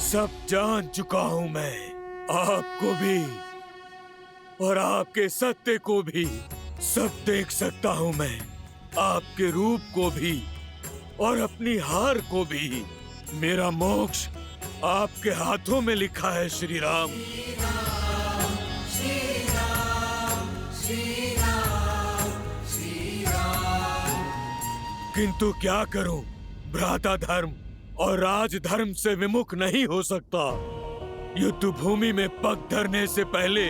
सब जान चुका हूँ मैं, आपको भी और आपके सत्य को भी। सब देख सकता हूँ मैं, आपके रूप को भी और अपनी हार को भी। मेरा मोक्ष आपके हाथों में लिखा है श्री राम। किंतु क्या करूं, भ्राता धर्म और राजधर्म से विमुख नहीं हो सकता। युद्ध भूमि में पग धरने से पहले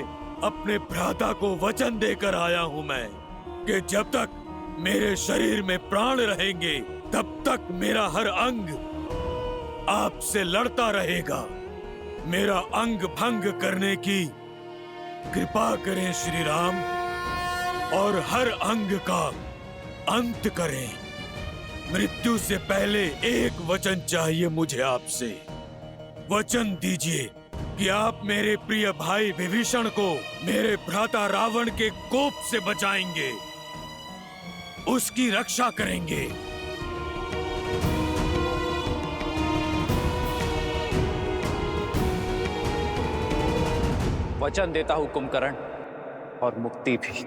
अपने भ्राता को वचन देकर आया हूं मैं कि जब तक मेरे शरीर में प्राण रहेंगे तब तक मेरा हर अंग आपसे लड़ता रहेगा। मेरा अंग भंग करने की कृपा करें श्री राम और हर अंग का अंत करें। मृत्यु से पहले एक वचन चाहिए मुझे आपसे। वचन दीजिए कि आप मेरे प्रिय भाई विभीषण को मेरे भ्राता रावण के कोप से बचाएंगे, उसकी रक्षा करेंगे। वचन देता हूं कुंभकर्ण, और मुक्ति भी।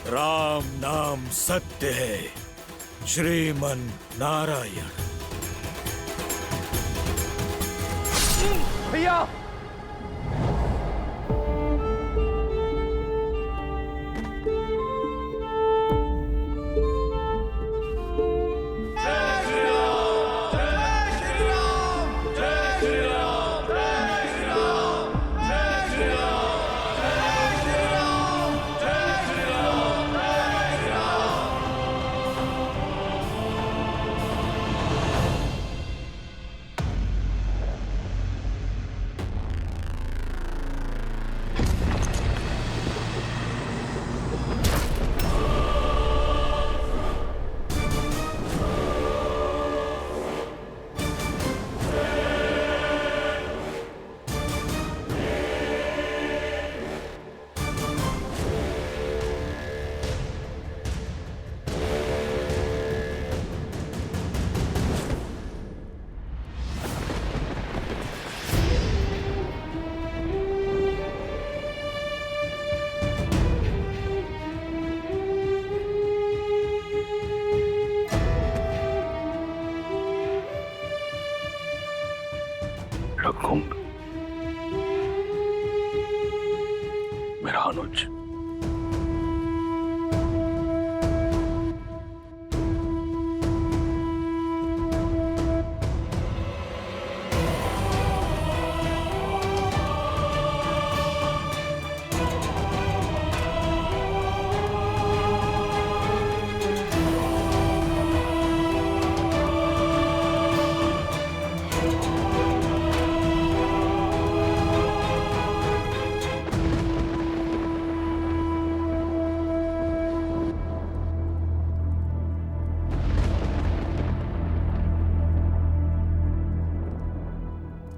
राम नाम सत्य है, श्रीमन नारायण। भैया, रघुकुंभ, मेरा अनुज।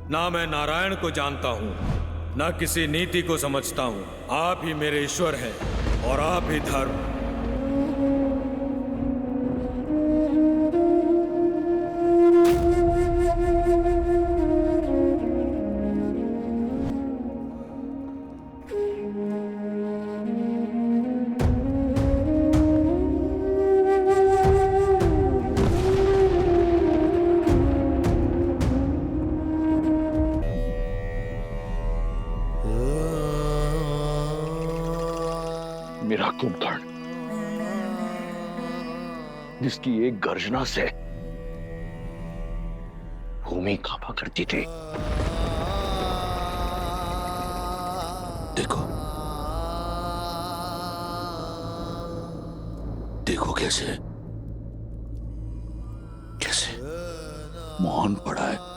ना मैं नारायण को जानता हूँ, ना किसी नीति को समझता हूँ। आप ही मेरे ईश्वर हैं और आप ही धर्म। मेरा कुंभकर्ण, जिसकी एक गर्जना से भूमि कांपा करती थी। देखो, देखो कैसे कैसे मौन पड़ा है।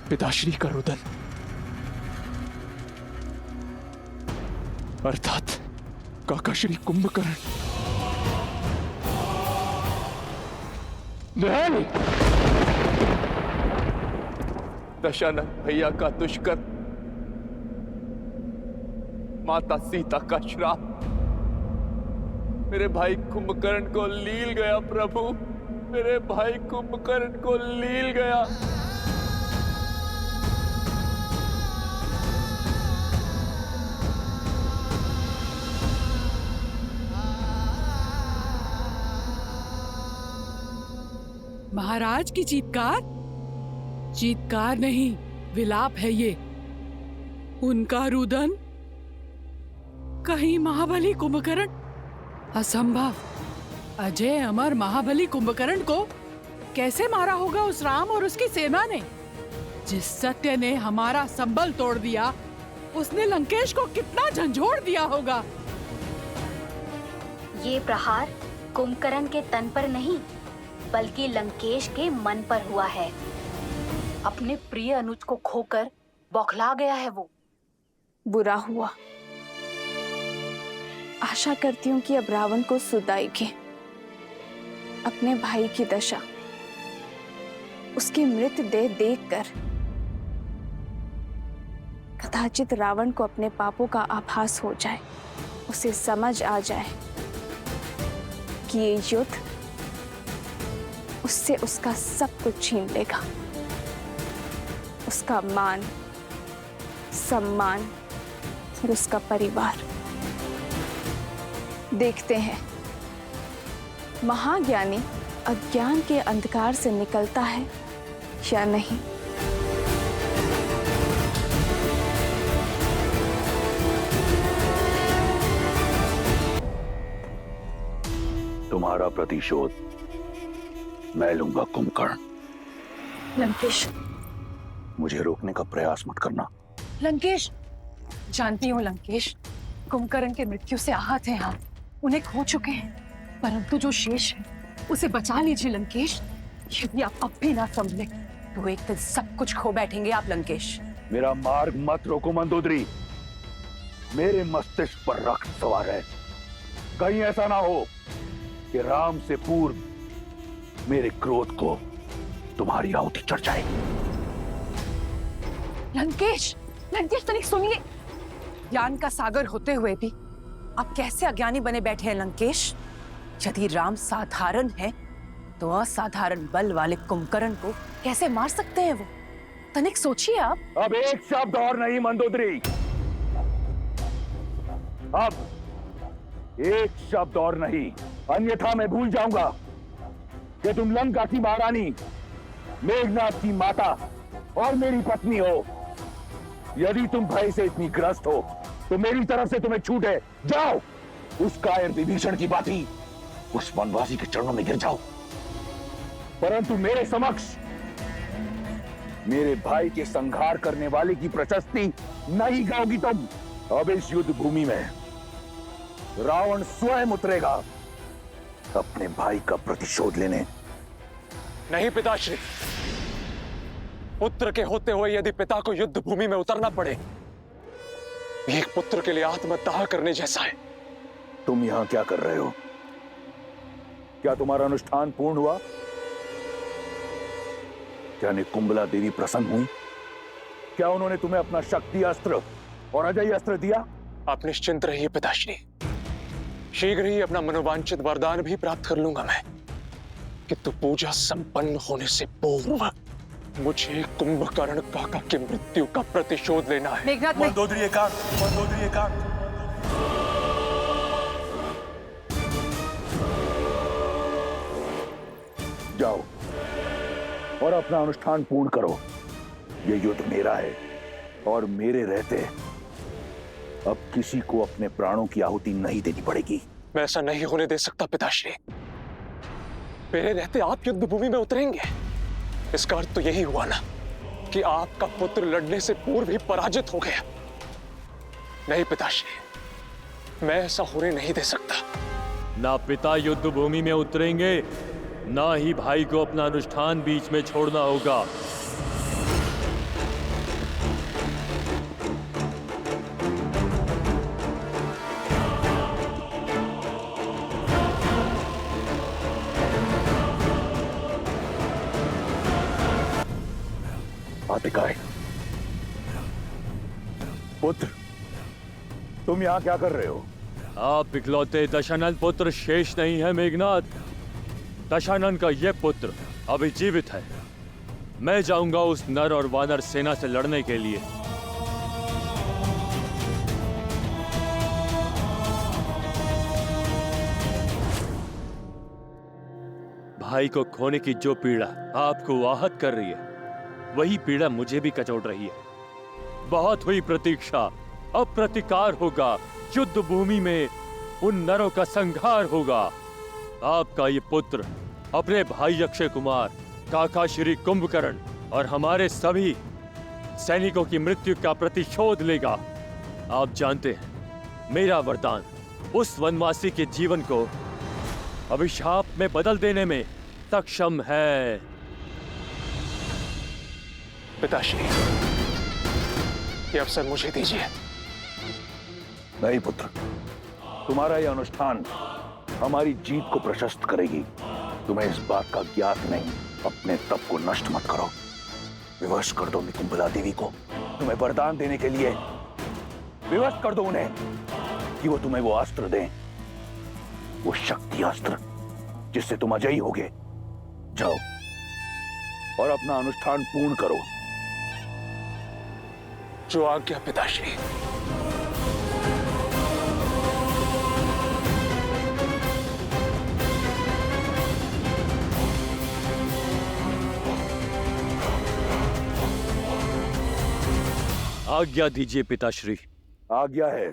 पिताश्री का रुदन, अर्थात काकाश्री कुंभकर्ण। नहीं, दशानन भैया का दुष्कर्म, माता सीता का श्राप मेरे भाई कुंभकर्ण को लील गया। प्रभु, मेरे भाई कुंभकर्ण को लील गया। महाराज की चीत्कार? चीत्कार नहीं, विलाप है ये। उनका रुदन? कहीं महाबली कुंभकर्ण? असंभव। अजय अमर महाबली कुंभकर्ण को कैसे मारा होगा उस राम और उसकी सेना ने? जिस सत्य ने हमारा संबल तोड़ दिया, उसने लंकेश को कितना झंझोड़ दिया होगा। ये प्रहार कुंभकर्ण के तन पर नहीं, बल्कि लंकेश के मन पर हुआ है। अपने प्रिय अनुज को खोकर बौखला गया है वो। बुरा हुआ। आशा करती हूँ कि अब रावण को सुध आएगी। अपने भाई की दशा, उसकी मृत देह देखकर कदाचित रावण को अपने पापों का आभास हो जाए, उसे समझ आ जाए कि ये युद्ध उससे उसका सब कुछ छीन लेगा। उसका मान, सम्मान और उसका परिवार। देखते हैं महाज्ञानी अज्ञान के अंधकार से निकलता है या नहीं। तुम्हारा प्रतिशोध मैं लूंगा कुंभकर्ण। लंकेश, मुझे रोकने का प्रयास मत करना। लंकेश, जानती हूँ लंकेश, कुंभकर्ण के मृत्यु से आहत हैं आप, उन्हें खो चुके हैं, परंतु जो शेष है उसे बचा लीजिए लंकेश। यदि आप अब भी ना संभले तो एक दिन सब कुछ खो बैठेंगे आप लंकेश। मेरा मार्ग मत रोको मंदोदरी। मेरे मस्तिष्क पर रक्त सवार है। कहीं ऐसा ना हो कि राम से पूर्व मेरे क्रोध को तुम्हारी आहुति चढ़ जाए। लंकेश, लंकेश तनिक सुनिए। ज्ञान का सागर होते हुए भी आप कैसे अज्ञानी बने बैठे हैं लंकेश? यदि राम साधारण है तो असाधारण बल वाले कुंभकर्ण को कैसे मार सकते हैं वो? तनिक सोचिए आप। अब एक शब्द और नहीं मंदोदरी। एक शब्द और नहीं, अन्यथा मैं भूल जाऊंगा कि तुम लंका की महारानी, मेघनाथ की माता और मेरी पत्नी हो। यदि तुम भय से इतनी ग्रस्त हो तो मेरी तरफ से तुम्हें छूट है, जाओ उस कायर विभीषण की भांति उस वनवासी के चरणों में गिर जाओ। परंतु मेरे समक्ष मेरे भाई के संहार करने वाले की प्रशस्ति नहीं गाओगी तुम। अब इस युद्ध भूमि में रावण स्वयं उतरेगा अपने भाई का प्रतिशोध लेने। नहीं पिताश्री, पुत्र के होते हुए यदि पिता को युद्ध भूमि में उतरना पड़े, ये एक पुत्र के लिए आत्मदाह करने जैसा है। तुम यहां क्या कर रहे हो? क्या तुम्हारा अनुष्ठान पूर्ण हुआ? क्या निकुंबला देवी प्रसन्न हुई? क्या उन्होंने तुम्हें अपना शक्ति अस्त्र और अजय अस्त्र दिया? आप निश्चिंत रहिए पिताश्री, शीघ्र ही अपना मनोवांछित वरदान भी प्राप्त कर लूंगा मैं। किंतु पूजा संपन्न होने से पूर्व मुझे कुंभकर्ण काका की मृत्यु का प्रतिशोध लेना है। मेघनाथ, मंदोदरी एकांत, मंदोदरी एकांत। जाओ और अपना अनुष्ठान पूर्ण करो। ये युद्ध मेरा है और मेरे रहते अब किसी को अपने प्राणों की आहुति नहीं देनी पड़ेगी। मैं ऐसा नहीं होने दे सकता पिताश्री। मेरे रहते आप युद्ध भूमि में उतरेंगे, इसका अर्थ तो यही हुआ ना कि आपका पुत्र लड़ने से पूर्व ही पराजित हो गया। नहीं पिताश्री, मैं ऐसा होने नहीं दे सकता। ना पिता युद्ध भूमि में उतरेंगे, ना ही भाई को अपना अनुष्ठान बीच में छोड़ना होगा। आतिकाय, पुत्र, तुम यहां क्या कर रहे हो? आप इकलौते दशानन पुत्र शेष नहीं है मेघनाथ। दशानन का यह पुत्र अभी जीवित है। मैं जाऊंगा उस नर और वानर सेना से लड़ने के लिए। भाई को खोने की जो पीड़ा आपको आहत कर रही है, वही पीड़ा मुझे भी कचोट रही है। बहुत हुई प्रतीक्षा, अब प्रतिकार होगा। युद्ध भूमि में उन नरों का संहार होगा। आपका ये पुत्र अपने भाई अक्षय कुमार, काका श्री कुंभकर्ण और हमारे सभी सैनिकों की मृत्यु का प्रतिशोध लेगा। आप जानते हैं, मेरा वरदान उस वनवासी के जीवन को अभिशाप में बदल देने में सक्षम है। पिताश्री, ये अवसर मुझे दीजिए। नहीं पुत्र, तुम्हारा यह अनुष्ठान हमारी जीत को प्रशस्त करेगी। तुम्हें इस बात का ज्ञात नहीं, अपने तप को नष्ट मत करो। विवश कर दो निकुंबला देवी को तुम्हें वरदान देने के लिए। विवश कर दो उन्हें कि वो तुम्हें वो अस्त्र दें, वो शक्ति अस्त्र जिससे तुम अजयी होगे। जाओ और अपना अनुष्ठान पूर्ण करो। जो आज्ञा पिताश्री। आज्ञा दीजिए पिताश्री। आज्ञा है,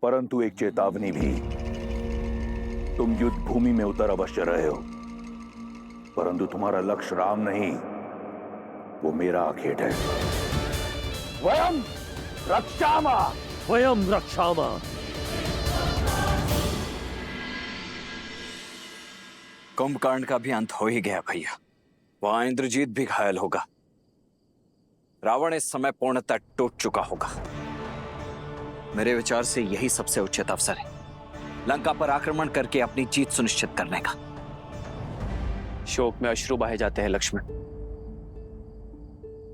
परंतु एक चेतावनी भी। तुम युद्ध भूमि में उतर अवश्य रहे हो, परंतु तुम्हारा लक्ष्य राम नहीं, वो मेरा आखेट है। वयम रक्षामा, स्वयं रक्षामा। कुंभकर्ण का भी अंत हो ही गया भैया। वहां इंद्रजीत भी घायल होगा। रावण इस समय पूर्णतः टूट चुका होगा। मेरे विचार से यही सबसे उचित अवसर है लंका पर आक्रमण करके अपनी जीत सुनिश्चित करने का। शोक में अश्रु बहे जाते हैं लक्ष्मण,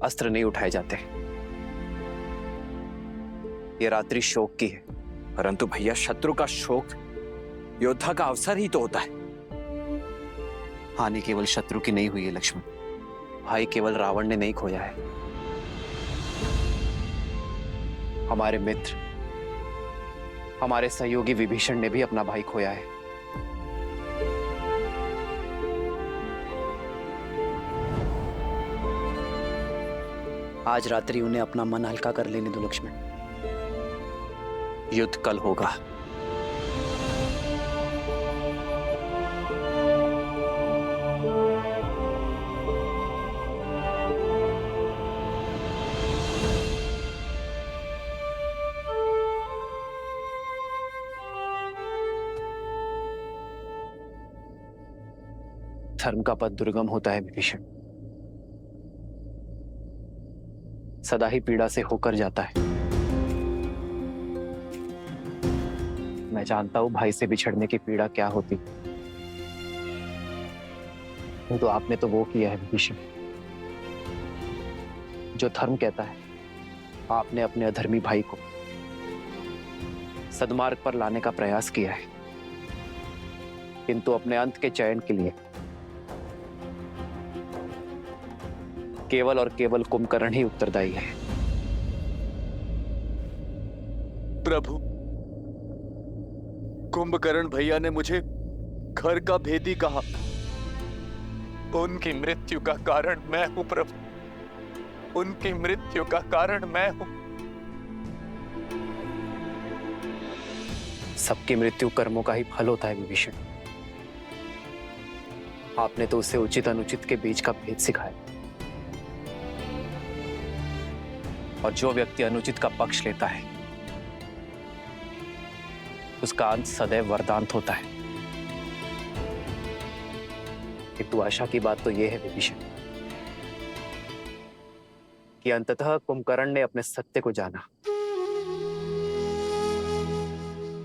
अस्त्र नहीं उठाए जाते। ये रात्रि शोक की है। परंतु भैया, शत्रु का शोक योद्धा का अवसर ही तो होता है। हानि केवल शत्रु की नहीं हुई है लक्ष्मण, भाई केवल रावण ने नहीं खोया है। हमारे मित्र हमारे सहयोगी विभीषण ने भी अपना भाई खोया है। आज रात्रि उन्हें अपना मन हल्का कर लेने दो लक्ष्मण। युद्ध कल होगा। धर्म का पथ दुर्गम होता है विभीषण, सदा ही पीड़ा से होकर जाता है। मैं जानता हूं भाई से बिछड़ने की पीड़ा क्या होती, तो आपने तो वो किया है विभीषण जो धर्म कहता है। आपने अपने अधर्मी भाई को सद्मार्ग पर लाने का प्रयास किया है, किंतु अपने अंत के चयन के लिए केवल और केवल कुंभकर्ण ही उत्तरदायी है। प्रभु, कुंभकर्ण भैया ने मुझे घर का भेदी कहा। उनकी मृत्यु का कारण मैं हूं प्रभु, उनकी मृत्यु का कारण मैं हूं। सबकी मृत्यु कर्मों का ही फल होता है विभीषण। आपने तो उसे उचित अनुचित के बीच का भेद सिखाया, और जो व्यक्ति अनुचित का पक्ष लेता है उसका अंत सदैव वरदांत होता है। किंतु आशा की बात तो यह है विभीषण कि अंततः कुंभकर्ण ने अपने सत्य को जाना।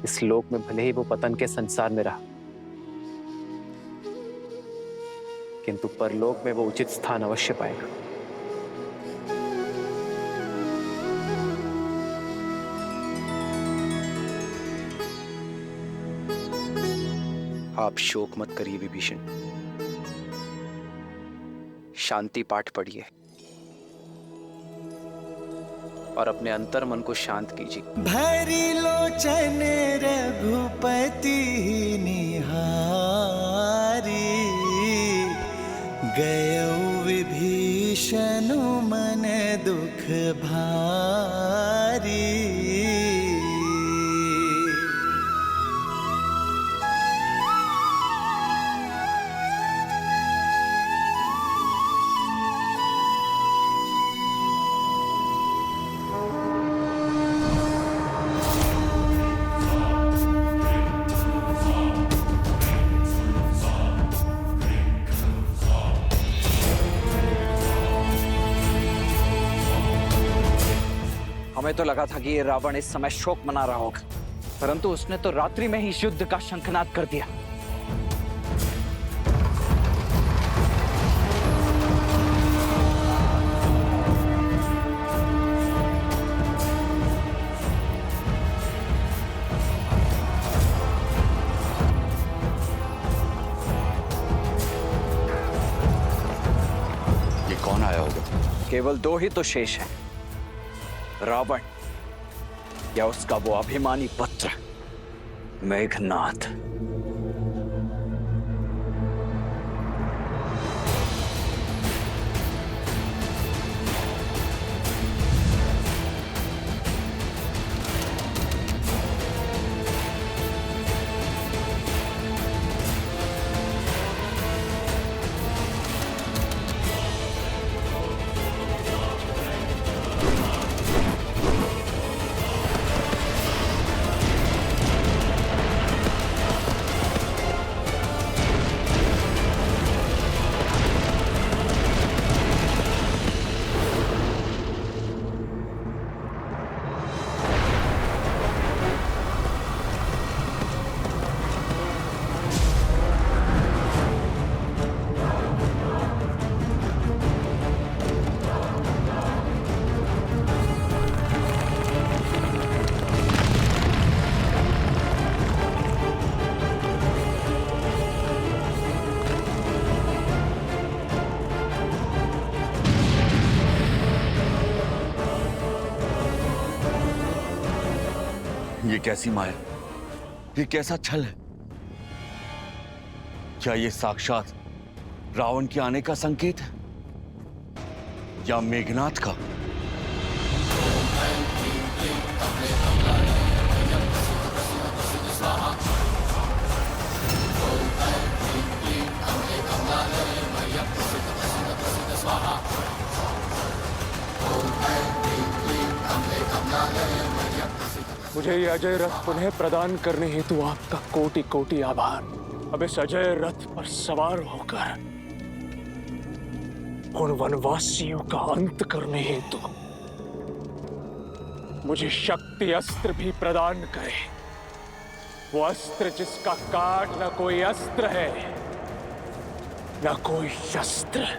इस लोक में भले ही वो पतन के संसार में रहा, किंतु परलोक में वो उचित स्थान अवश्य पाएगा। आप शोक मत करिए विभीषण, शांति पाठ पढ़िए और अपने अंतर मन को शांत कीजिए। भरी लोचन रघुपति निहारी, गयो विभीषण मन दुख भारी। हमें तो लगा था कि ये रावण इस समय शोक मना रहा होगा, परंतु उसने तो रात्रि में ही युद्ध का शंखनाद कर दिया। ये कौन आया होगा? केवल दो ही तो शेष हैं, रावण या उसका वो अभिमानी पुत्र मेघनाद। ये कैसी माया, ये कैसा छल है? क्या ये साक्षात रावण के आने का संकेत है या मेघनाथ का? मुझे ये अजय रथ पुनः प्रदान करने हेतु आपका कोटि कोटि आभार। अब इस अजय रथ पर सवार होकर उन वनवासियों का अंत करने हेतु मुझे शक्ति अस्त्र भी प्रदान करे। वो अस्त्र जिसका काट न कोई अस्त्र है न कोई शस्त्र।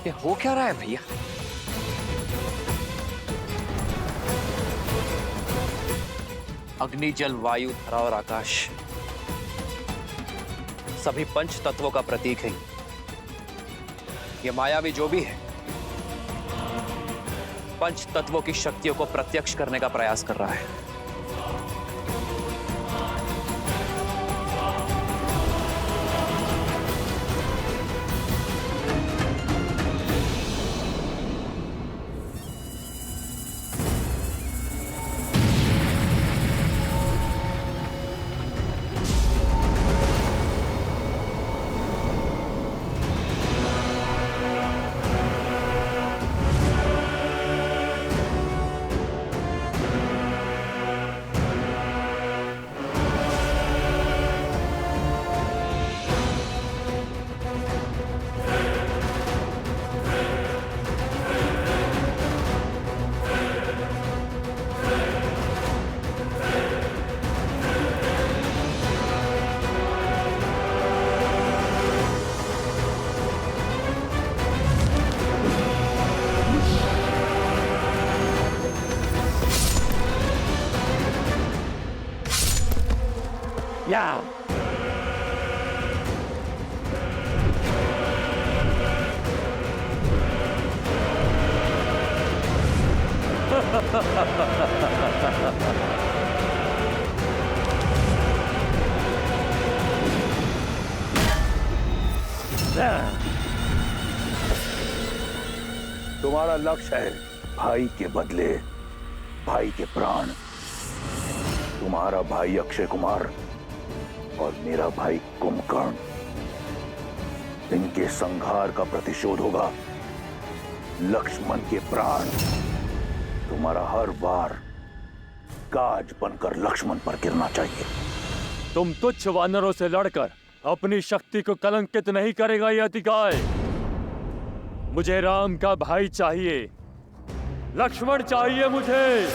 ये हो क्या रहा है भैया? अग्नि, जल, वायु, धरा और आकाश सभी पंच तत्वों का प्रतीक है। ये मायावी जो भी है पंच तत्वों की शक्तियों को प्रत्यक्ष करने का प्रयास कर रहा है। या तुम्हारा लक्ष्य है भाई के बदले भाई के प्राण। तुम्हारा भाई अक्षय कुमार और मेरा भाई कुंभकर्ण, इनके संहार का प्रतिशोध होगा लक्ष्मण के प्राण। तुम्हारा हर वार गाज बनकर लक्ष्मण पर गिरना चाहिए। तुम तुच्छ वानरों से लड़कर अपनी शक्ति को कलंकित नहीं करेगा ये अतिकाय। मुझे राम का भाई चाहिए, लक्ष्मण चाहिए मुझे।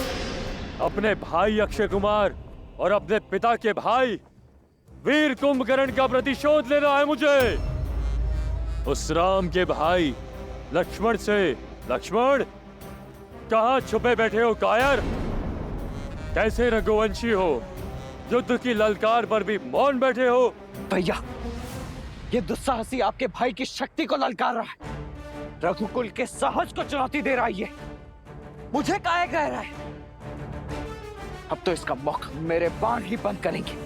अपने भाई अक्षय कुमार और अपने पिता के भाई वीर कुंभकर्ण का प्रतिशोध लेना है मुझे। उस राम के भाई लक्ष्मण से। लक्ष्मण, कहां छुपे बैठे हो कायर? कैसे रघुवंशी हो, युद्ध की ललकार पर भी मौन बैठे हो? भैया, ये दुस्साहसी आपके भाई की शक्ति को ललकार रहा है, रघुकुल के साहस को चुनौती दे रहा है। ये मुझे काहे कह रहा है? अब तो इसका मुख मेरे बाण ही बंद करेंगे।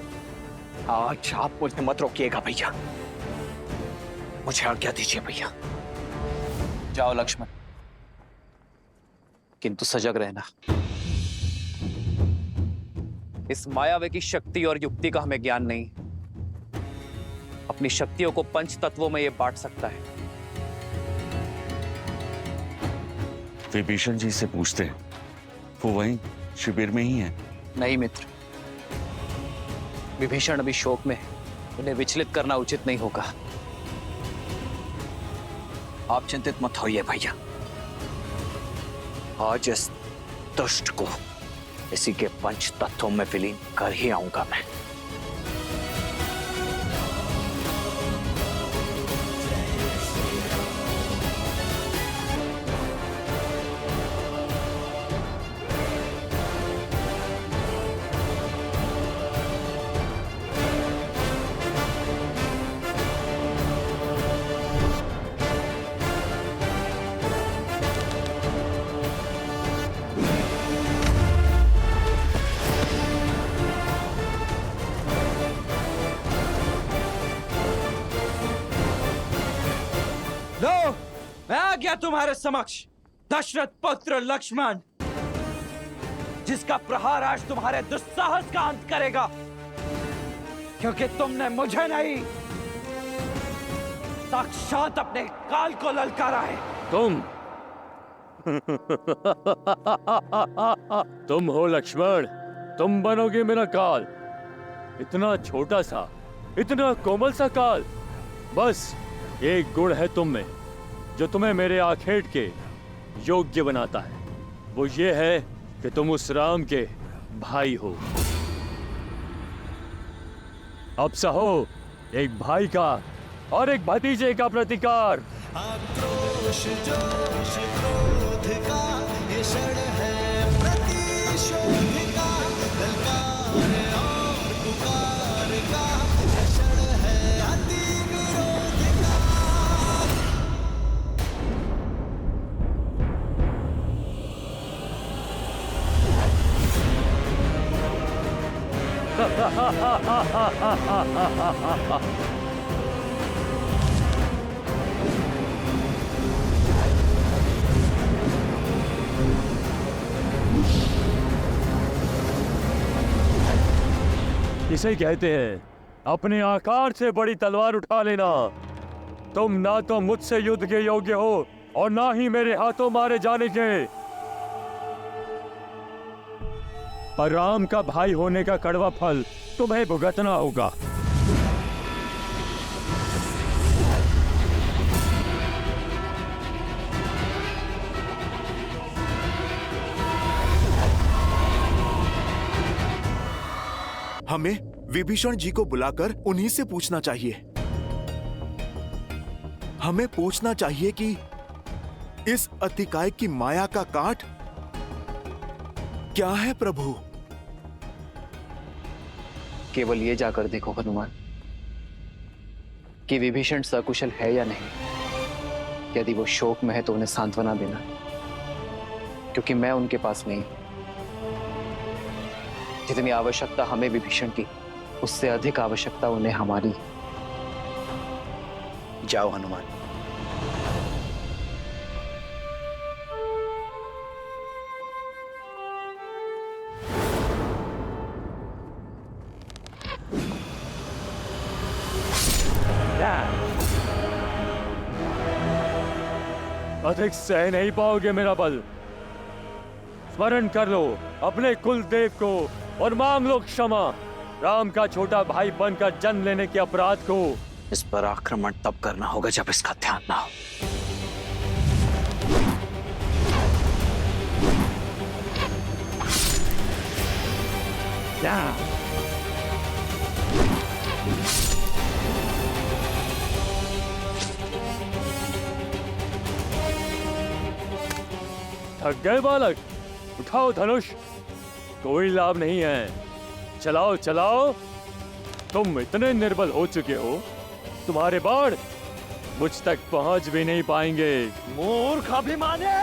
आज आप मुझे मत रोकिएगा भैया, मुझे आज्ञा दीजिए भैया। जाओ लक्ष्मण, किंतु सजग रहना। इस मायावी की शक्ति और युक्ति का हमें ज्ञान नहीं। अपनी शक्तियों को पंच तत्वों में ये बांट सकता है। विभीषण जी से पूछते हैं, वो वहीं शिविर में ही है। नहीं मित्र, विभीषण अभी शोक में है, उन्हें विचलित करना उचित नहीं होगा। आप चिंतित मत होइए भैया, आज इस दुष्ट को इसी के पंच तत्वों में विलीन कर ही आऊंगा मैं। लो, मैं आ गया तुम्हारे समक्ष, दशरथ पुत्र लक्ष्मण, जिसका प्रहार आज तुम्हारे दुस्साहस का अंत करेगा, क्योंकि तुमने मुझे नहीं, साक्षात अपने काल को ललकारा है। तुम हो लक्ष्मण, तुम बनोगे मेरा काल। इतना छोटा सा, इतना कोमल सा काल। बस एक गुण है तुम में जो तुम्हें मेरे आखेट के योग्य बनाता है। वो ये है कि तुम उस राम के भाई हो। अब सहो एक भाई का और एक भतीजे का प्रतिकार। आक्रोश जोश क्रोध का ये क्षण है प्रतिशोध का, ललकार और पुकार का ये क्षण है अति विरोध का। इसे कहते हैं अपने आकार से बड़ी तलवार उठा लेना। तुम ना तो मुझसे युद्ध के योग्य हो और ना ही मेरे हाथों मारे जाने के। पर राम का भाई होने का कड़वा फल तुम्हें भुगतना होगा। हमें विभीषण जी को बुलाकर उन्हीं से पूछना चाहिए। हमें पूछना चाहिए कि इस अतिकाय की माया का काट क्या है प्रभु। केवल ये जाकर देखो हनुमान कि विभीषण सकुशल है या नहीं। यदि वो शोक में है तो उन्हें सांत्वना देना, क्योंकि मैं उनके पास नहीं। जितनी आवश्यकता हमें विभीषण की, उससे अधिक आवश्यकता उन्हें हमारी। जाओ हनुमान। अधिक सह नहीं पाओगे मेरा बल। स्मरण कर लो अपने कुल देव को और मांग लो क्षमा। राम का छोटा भाई बनकर जन्म लेने के अपराध को। इस पर आक्रमण तब करना होगा जब इसका ध्यान ना हो। थक गए बालक? उठाओ धनुष, कोई लाभ नहीं है। चलाओ चलाओ। तुम इतने निर्बल हो चुके हो, तुम्हारे बाण मुझ तक पहुंच भी नहीं पाएंगे। मूर्ख अभिमानी!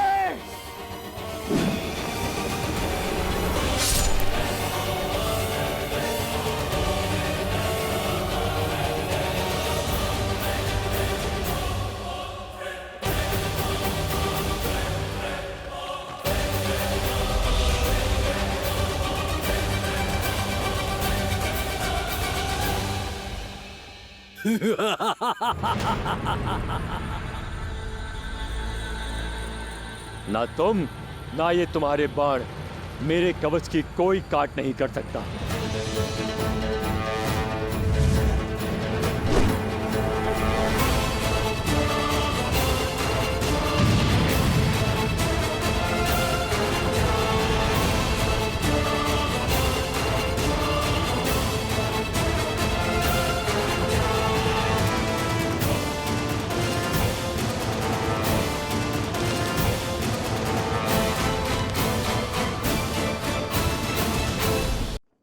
ना तुम ना ये तुम्हारे बाण मेरे कवच की कोई काट नहीं कर सकता।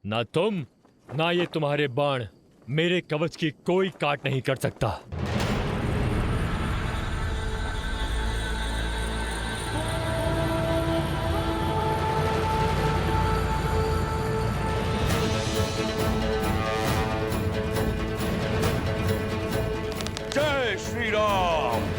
ना तुम ना ये तुम्हारे बाण मेरे कवच की कोई काट नहीं कर सकता। जय श्री राम।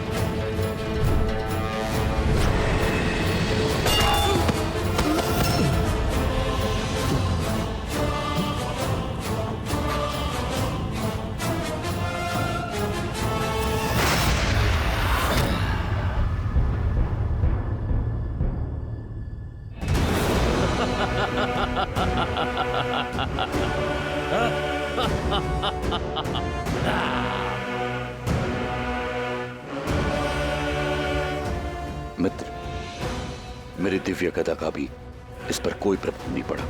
मित्र, मेरी दिव्य गदा का भी इस पर कोई प्रभाव नहीं पड़ा।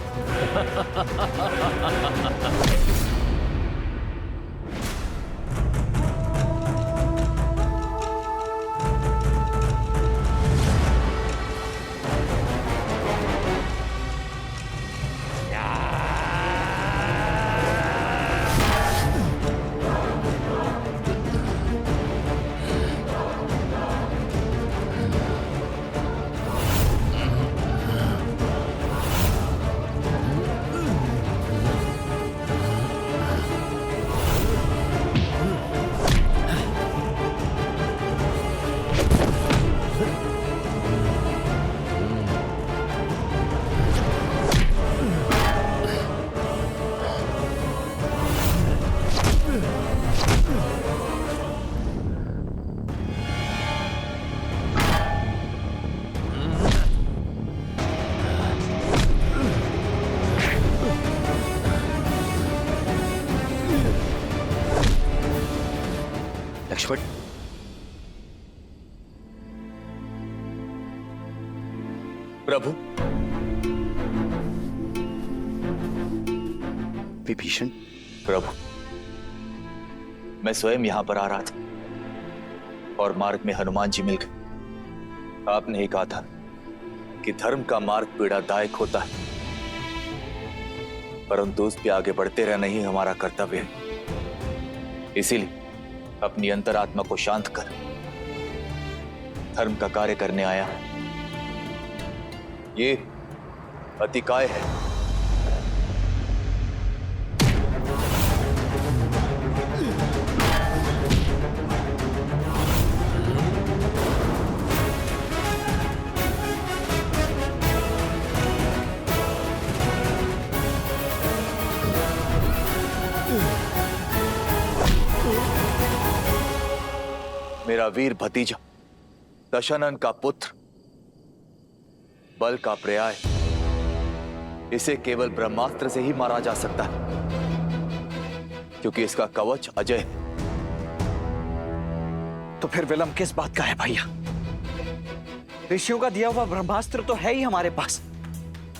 लक्ष्मण, प्रभु। विभीषण, प्रभु, मैं स्वयं यहां पर आ रहा था और मार्ग में हनुमान जी मिल गए। आपने ही कहा था कि धर्म का मार्ग पीड़ादायक होता है, परंतु उस पे आगे बढ़ते रहना ही हमारा कर्तव्य है। इसीलिए अपनी अंतरात्मा को शांत कर धर्म का कार्य करने आया। ये अतिकाय है। मेरा वीर भतीजा दशानन का पुत्र, बल का पर्याय, इसे केवल ब्रह्मास्त्र से ही मारा जा सकता है, क्योंकि इसका कवच अजय है। तो फिर विलंब किस बात का है भैया? ऋषियों का दिया हुआ ब्रह्मास्त्र तो है ही हमारे पास,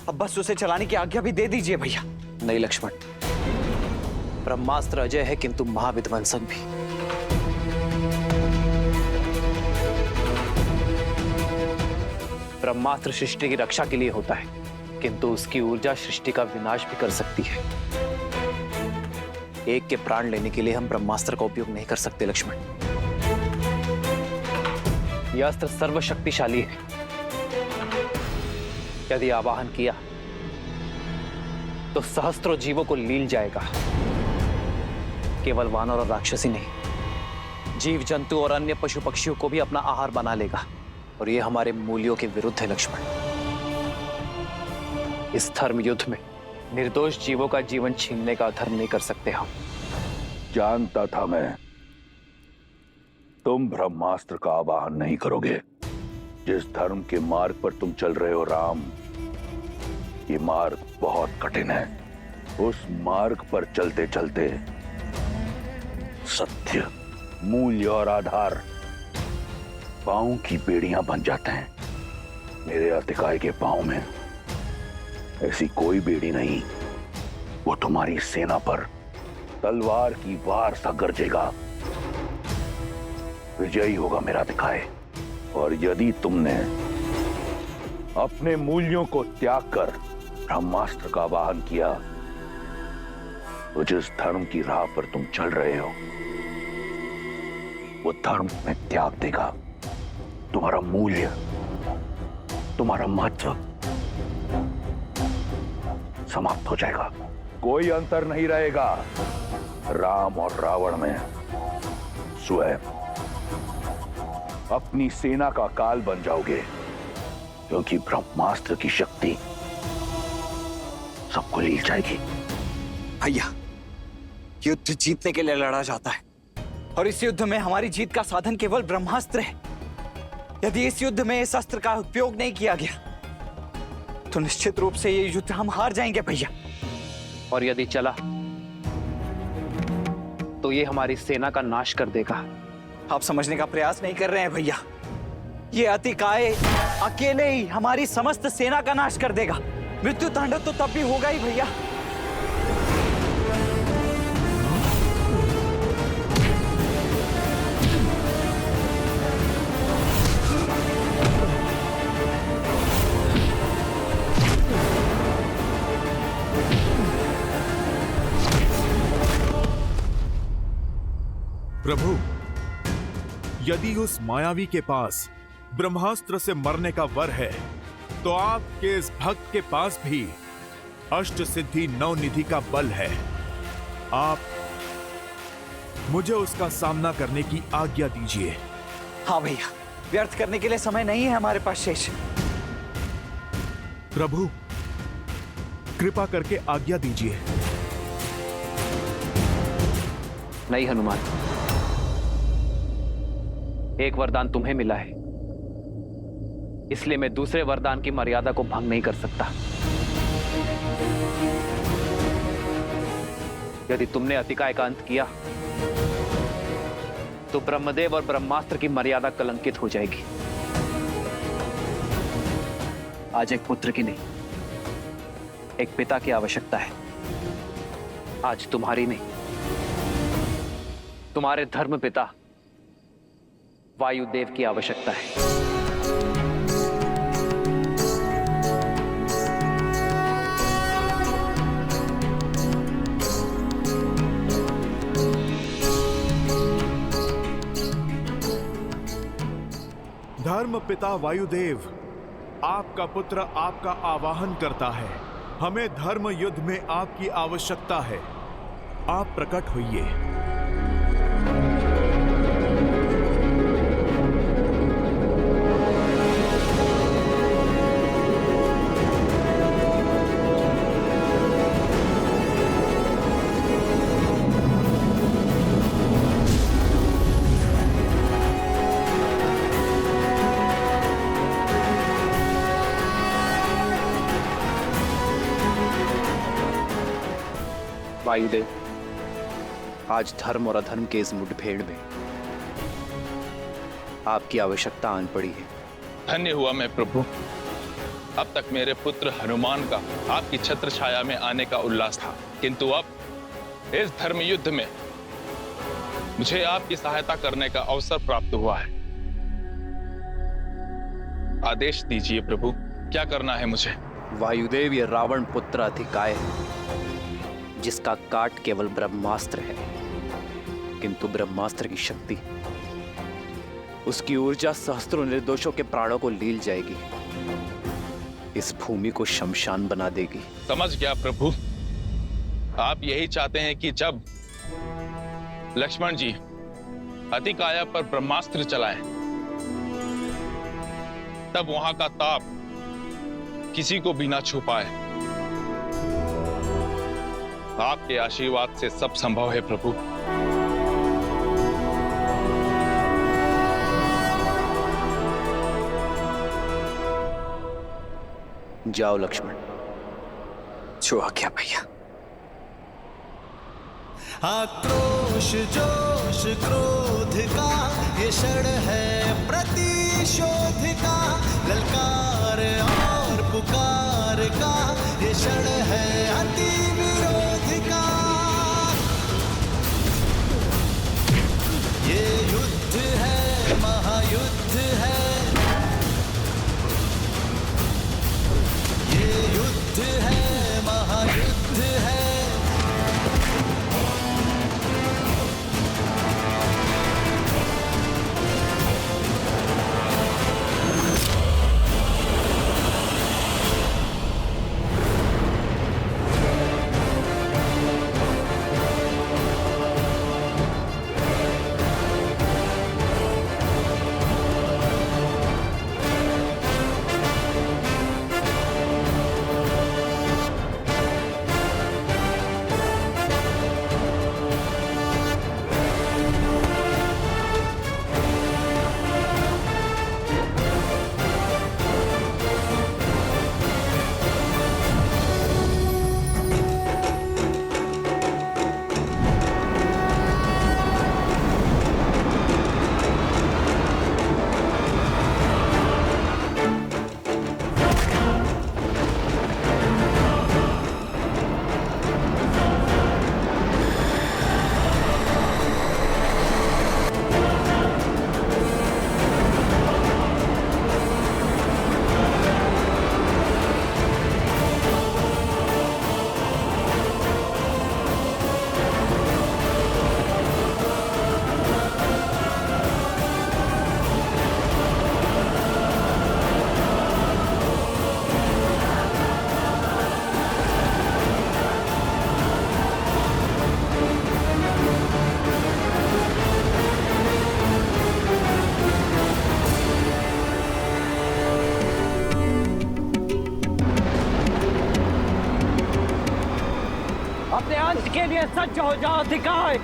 अब बस उसे चलाने की आज्ञा भी दे दीजिए भैया। नहीं लक्ष्मण, ब्रह्मास्त्र अजय है किंतु महाविध्वंसक भी। ब्रह्मास्त्र सृष्टि की रक्षा के लिए होता है, किंतु उसकी ऊर्जा सृष्टि का विनाश भी कर सकती है। एक के प्राण लेने के लिए हम ब्रह्मास्त्र का उपयोग नहीं कर सकते लक्ष्मण। यह अस्त्र सर्वशक्तिशाली है। यदि आवाहन किया तो सहस्त्रों जीवों को लील जाएगा। केवल वानर और राक्षसी नहीं, जीव जंतु और अन्य पशु पक्षियों को भी अपना आहार बना लेगा, और यह हमारे मूल्यों के विरुद्ध है लक्ष्मण। इस धर्म युद्ध में निर्दोष जीवों का जीवन छीनने का धर्म नहीं कर सकते हम। जानता था मैं तुम ब्रह्मास्त्र का आवाहन नहीं करोगे। जिस धर्म के मार्ग पर तुम चल रहे हो राम, ये मार्ग बहुत कठिन है। उस मार्ग पर चलते चलते सत्य, मूल्य और आधार पांव की बेड़ियां बन जाते हैं। मेरे अतिकाय के पांव में ऐसी कोई बेड़ी नहीं। वो तुम्हारी सेना पर तलवार की वार सा गरजेगा। विजयी होगा मेरा अतिकाय। और यदि तुमने अपने मूल्यों को त्याग कर ब्रह्मास्त्र का आवाहन किया, तो जिस धर्म की राह पर तुम चल रहे हो वो धर्म में त्याग देगा। तुम्हारा मूल्य, तुम्हारा महत्व समाप्त हो जाएगा। कोई अंतर नहीं रहेगा राम और रावण में। स्वयं अपनी सेना का काल बन जाओगे, क्योंकि ब्रह्मास्त्र की शक्ति सबको लील जाएगी। भैया, युद्ध जीतने के लिए लड़ा जाता है और इस युद्ध में हमारी जीत का साधन केवल ब्रह्मास्त्र है। यदि इस युद्ध में इस अस्त्र का उपयोग नहीं किया गया तो निश्चित रूप से ये युद्ध हम हार जाएंगे भैया। और यदि चला तो ये हमारी सेना का नाश कर देगा। आप समझने का प्रयास नहीं कर रहे हैं भैया। ये अतिकाय अकेले ही हमारी समस्त सेना का नाश कर देगा। मृत्यु तांडव तो तब भी होगा ही भैया। प्रभु, यदि उस मायावी के पास ब्रह्मास्त्र से मरने का वर है, तो आपके इस भक्त के पास भी अष्ट सिद्धि नवनिधि का बल है। आप मुझे उसका सामना करने की आज्ञा दीजिए। हाँ भैया, व्यर्थ करने के लिए समय नहीं है हमारे पास शेष। प्रभु, कृपा करके आज्ञा दीजिए। नहीं हनुमान, एक वरदान तुम्हें मिला है, इसलिए मैं दूसरे वरदान की मर्यादा को भंग नहीं कर सकता। यदि तुमने अतिकाय का अंत किया तो ब्रह्मदेव और ब्रह्मास्त्र की मर्यादा कलंकित हो जाएगी। आज एक पुत्र की नहीं, एक पिता की आवश्यकता है। आज तुम्हारी नहीं, तुम्हारे धर्म पिता वायुदेव की आवश्यकता है। धर्म पिता वायुदेव, आपका पुत्र आपका आवाहन करता है। हमें धर्म युद्ध में आपकी आवश्यकता है। आप प्रकट होइए। वायुदेव, आज धर्म और अधर्म के इस मुठभेड़ में आपकी आवश्यकता आन पड़ी है। धन्य हुआ मैं प्रभु। अब तक मेरे पुत्र हनुमान का आपकी छत्र छाया में आने का उल्लास था, किंतु अब इस धर्म युद्ध में मुझे आपकी सहायता करने का अवसर प्राप्त हुआ है। आदेश दीजिए प्रभु, क्या करना है मुझे? वायुदेव, ये रावण पुत्र अतिकाय है, जिसका काट केवल ब्रह्मास्त्र है, किंतु ब्रह्मास्त्र की शक्ति, उसकी ऊर्जा सहस्त्रों निर्दोषों के प्राणों को लील जाएगी, इस भूमि को शमशान बना देगी। समझ गया प्रभु। आप यही चाहते हैं कि जब लक्ष्मण जी अतिकाय पर ब्रह्मास्त्र चलाएं, तब वहां का ताप किसी को भी ना छू पाए। आपके आशीर्वाद से सब संभव है प्रभु। जाओ लक्ष्मण। जो आज्ञा भैया। आक्रोश जोश क्रोध का ये क्षण है प्रतिशोध का, ललकार और पुकार का ये क्षण है अति विरोध का। ये युद्ध है महायुद्ध है, ये युद्ध है महायुद्ध है। अपने अंत के लिए सज्ज हो जाओ अधिकार।